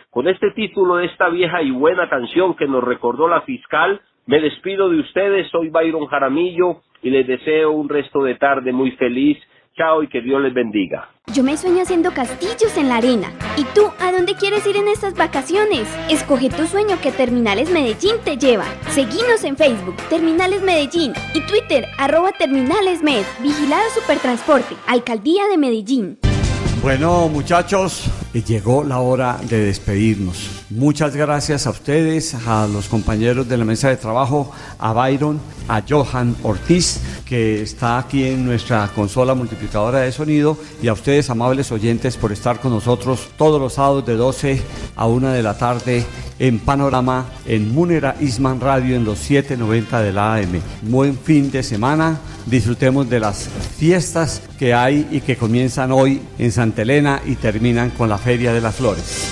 Con este título de esta vieja y buena canción que nos recordó la fiscal, me despido de ustedes. Soy Byron Jaramillo y les deseo un resto de tarde muy feliz. Chao y que Dios les bendiga. Yo me sueño haciendo castillos en la arena. ¿Y tú, a dónde quieres ir en estas vacaciones? Escoge tu sueño que Terminales Medellín te lleva. Seguinos en Facebook, Terminales Medellín, y Twitter, @TerminalesMed. Vigilado Supertransporte, Alcaldía de Medellín. Bueno, muchachos, llegó la hora de despedirnos. Muchas gracias a ustedes, a los compañeros de la mesa de trabajo, a Byron, a Johan Ortiz, que está aquí en nuestra consola multiplicadora de sonido, y a ustedes, amables oyentes, por estar con nosotros todos los sábados de 12 a 1 de la tarde en Panorama, en Munera Eastman Radio, en los 790 de la AM. Buen fin de semana, disfrutemos de las fiestas que hay y que comienzan hoy en Santa Elena y terminan con la Feria de las Flores.